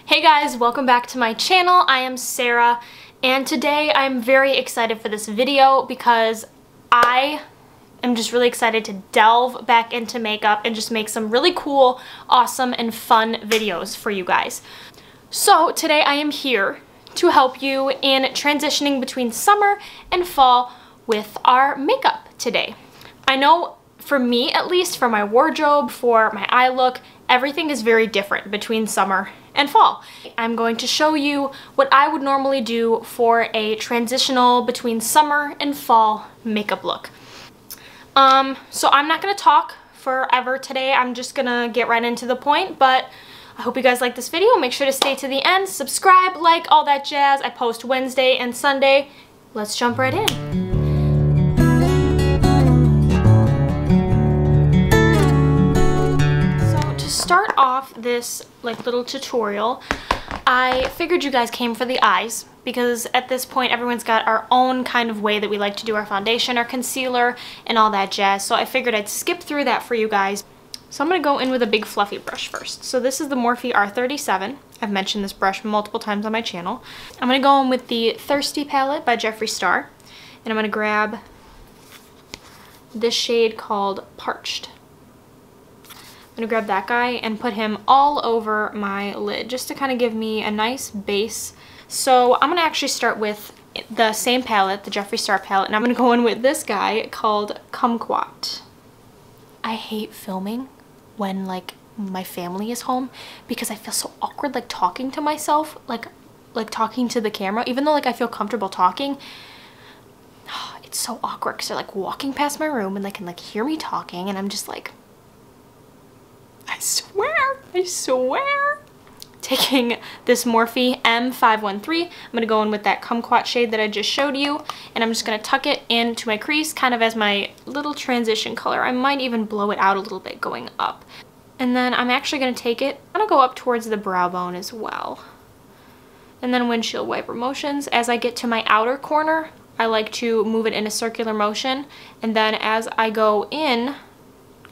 Hey guys, welcome back to my channel. I am Sarah, and today I'm very excited for this video because I am just really excited to delve back into makeup and just make some really cool, awesome, and fun videos for you guys. So today I am here to help you in transitioning between summer and fall with our makeup today. I know for me, at least, for my wardrobe, for my eye look, everything is very different between summer and fall. I'm going to show you what I would normally do for a transitional between summer and fall makeup look. So I'm not gonna talk forever today. I'm just gonna get right into the point, but I hope you guys like this video. Make sure to stay to the end, subscribe, like, all that jazz. I post Wednesday and Sunday. Let's jump right in. Start off this little tutorial, I figured you guys came for the eyes because at this point everyone's got our own kind of way that we like to do our foundation, our concealer, and all that jazz. So I figured I'd skip through that for you guys. So I'm going to go in with a big fluffy brush first. So this is the Morphe R37. I've mentioned this brush multiple times on my channel. I'm going to go in with the Thirsty palette by Jeffree, and I'm going to grab this shade called Parched. I'm gonna grab that guy and put him all over my lid just to kind of give me a nice base. So I'm gonna actually start with the same palette, the Jeffree palette, and I'm gonna go in with this guy called Kumquat. I hate filming when my family is home because I feel so awkward talking to myself, like talking to the camera, even though I feel comfortable talking. It's so awkward because they're walking past my room and they can hear me talking, and I'm just I swear. Taking this Morphe M513, I'm going to go in with that Kumquat shade that I just showed you, and I'm just going to tuck it into my crease kind of as my little transition color. I might even blow it out a little bit going up. And then I'm actually going to take it, I'm going to go up towards the brow bone as well. And then windshield wiper motions. As I get to my outer corner, I like to move it in a circular motion, and then as I go in,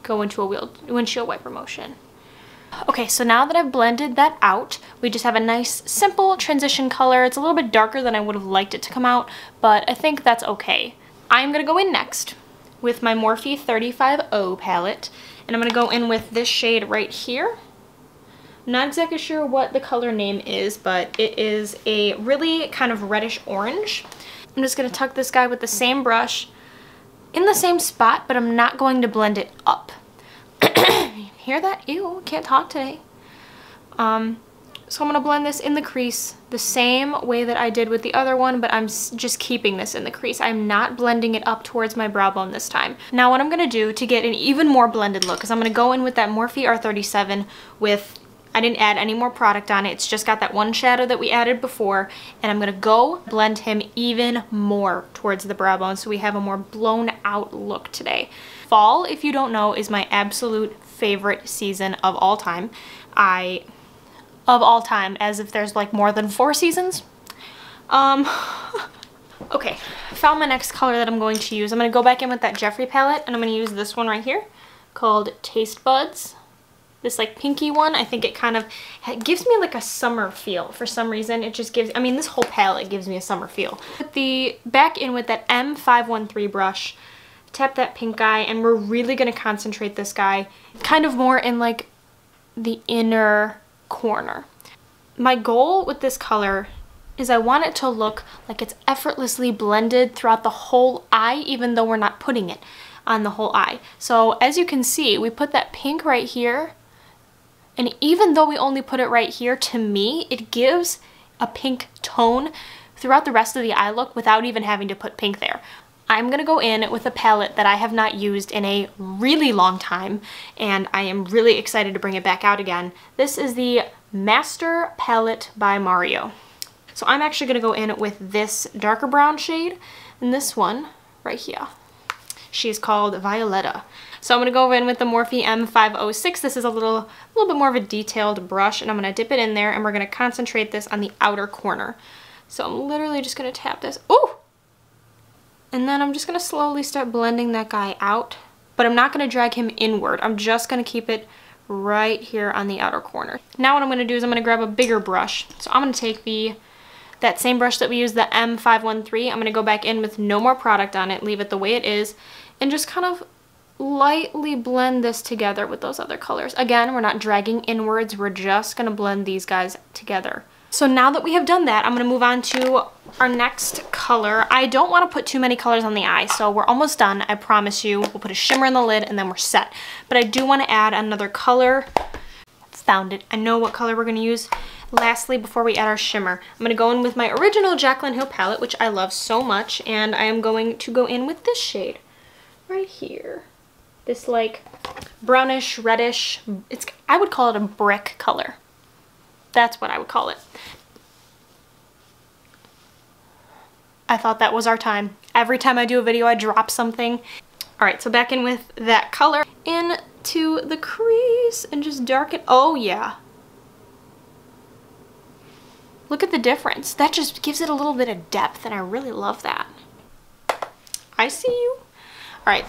go into a windshield wiper motion. Okay, so now that I've blended that out, we just have a nice simple transition color. It's a little bit darker than I would have liked it to come out, but I think that's okay. I'm gonna go in next with my Morphe 35O palette, and I'm gonna go in with this shade right here. I'm not exactly sure what the color name is, but it is a really kind of reddish orange. I'm just gonna tuck this guy with the same brush in the same spot, but I'm not going to blend it up. Hear that? Ew, can't talk today. So I'm gonna blend this in the crease the same way that I did with the other one, but I'm just keeping this in the crease. I'm not blending it up towards my brow bone this time. Now what I'm gonna do to get an even more blended look is I'm gonna go in with that Morphe R37 with, I didn't add any more product on it, it's just got that one shadow that we added before, and I'm gonna go blend him even more towards the brow bone so we have a more blown out look today. Fall, if you don't know, is my absolute favorite season of all time. As if there's more than 4 seasons. Okay, found my next color that I'm going to use. I'm gonna go back in with that Jeffree palette, and I'm gonna use this one right here called Taste Buds. This pinky one. I think it kind of gives me a summer feel for some reason. It just gives, this whole palette gives me a summer feel. Put the back in with that M513 brush, tap that pink guy, and we're really going to concentrate this guy kind of more in the inner corner. My goal with this color is I want it to look like it's effortlessly blended throughout the whole eye, even though we're not putting it on the whole eye. So as you can see, we put that pink right here, and even though we only put it right here, to me, it gives a pink tone throughout the rest of the eye look without even having to put pink there. I'm gonna go in with a palette that I have not used in a really long time, and I am really excited to bring it back out again. This is the Master palette by Mario. So I'm actually gonna go in with this darker brown shade, and this one right here. She's called Violetta. So I'm gonna go in with the Morphe M506. This is a little bit more of a detailed brush, and I'm gonna dip it in there, and we're gonna concentrate this on the outer corner. So I'm literally just gonna tap this. Ooh! And then I'm just gonna slowly start blending that guy out, but I'm not gonna drag him inward. I'm just gonna keep it right here on the outer corner. Now what I'm gonna do is I'm gonna grab a bigger brush. So I'm gonna take that same brush that we used, the M513. I'm gonna go back in with no more product on it, leave it the way it is, and just kind of lightly blend this together with those other colors. Again, we're not dragging inwards, we're just gonna blend these guys together. So now that we have done that, I'm gonna move on to our next color. I don't wanna put too many colors on the eye, so we're almost done, I promise you. We'll put a shimmer in the lid and then we're set. But I do wanna add another color. Found it, I know what color we're gonna use. Lastly, before we add our shimmer, I'm gonna go in with my original Jaclyn Hill palette, which I love so much, and I am going to go in with this shade right here. This like brownish, reddish, I would call it a brick color. That's what I would call it. I thought that was our time. Every time I do a video, I drop something. All right, so back in with that color into the crease and just darken. Oh yeah. Look at the difference. That just gives it a little bit of depth and I really love that. I see you. All right.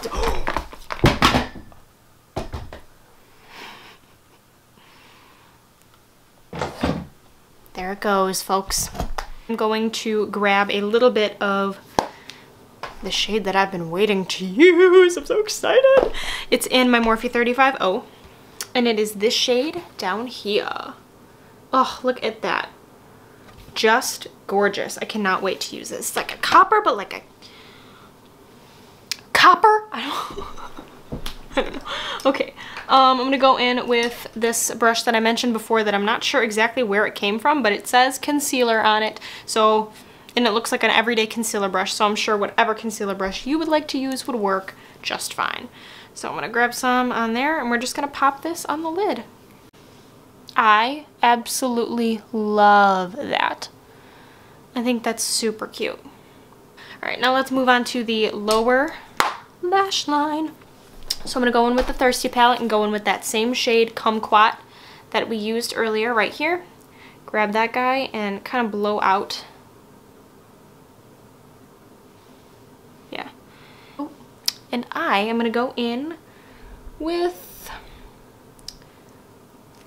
There it goes, folks. I'm going to grab a little bit of the shade that I've been waiting to use. I'm so excited. It's in my Morphe 35O, and it is this shade down here. Oh, look at that. Just gorgeous. I cannot wait to use this. It's like a copper, but like a copper? I don't know. Okay, I'm gonna go in with this brush that I mentioned before that I'm not sure exactly where it came from, but it says concealer on it. So, and it looks like an everyday concealer brush, so I'm sure whatever concealer brush you would like to use would work just fine. So I'm gonna grab some on there and we're just gonna pop this on the lid. I absolutely love that. I think that's super cute. All right, now let's move on to the lower lash line. So I'm gonna go in with the Thirsty palette and go in with that same shade, Kumquat, that we used earlier right here. Grab that guy and kind of blow out. Yeah. And I am gonna go in with,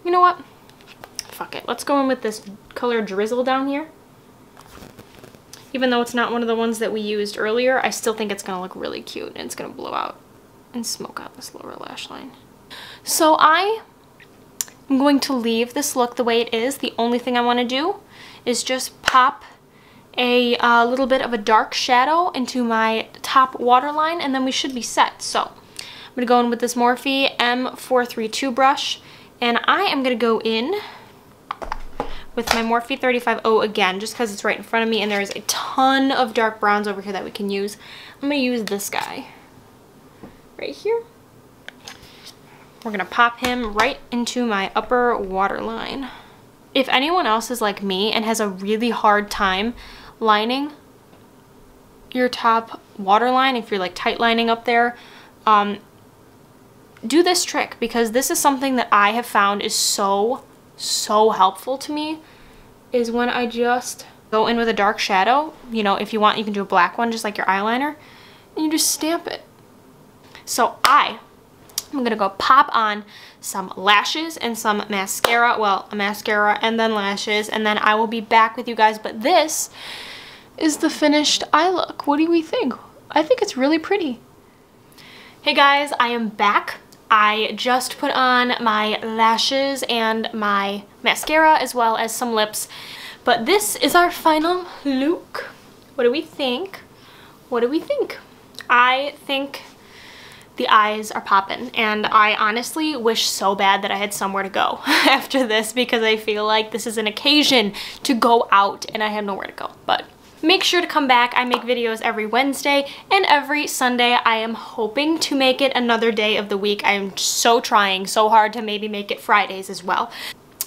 you know what? Fuck it. Let's go in with this color Drizzle down here. Even though it's not one of the ones that we used earlier, I still think it's gonna look really cute and it's gonna blow out and smoke out this lower lash line. So I am going to leave this look the way it is. The only thing I want to do is just pop a little bit of a dark shadow into my top waterline and then we should be set. So I'm going to go in with this Morphe M432 brush and I am going to go in with my Morphe 35O again just because it's right in front of me and there's a ton of dark browns over here that we can use. I'm going to use this guy right here. We're gonna pop him right into my upper waterline. If anyone else is like me and has a really hard time lining your top waterline, if you're like tight lining up there, do this trick because this is something that I have found is so helpful to me, is when I just go in with a dark shadow. You know, if you want, you can do a black one just like your eyeliner, and you just stamp it. So I'm gonna go pop on some lashes and some mascara. Well, a mascara and then lashes, and then I will be back with you guys. But this is the finished eye look. What do we think? I think it's really pretty. Hey guys, I am back. I just put on my lashes and my mascara as well as some lips. But this is our final look. What do we think? What do we think? I think the eyes are popping, and I honestly wish so bad that I had somewhere to go after this because I feel like this is an occasion to go out and I have nowhere to go. But make sure to come back. I make videos every Wednesday and every Sunday. I am hoping to make it another day of the week. I am so trying so hard to maybe make it Fridays as well.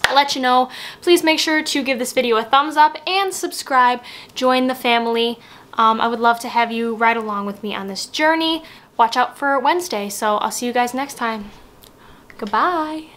I'll let you know. Please make sure to give this video a thumbs up and subscribe. Join the family. I would love to have you ride along with me on this journey. Watch out for Wednesday, so I'll see you guys next time. Goodbye.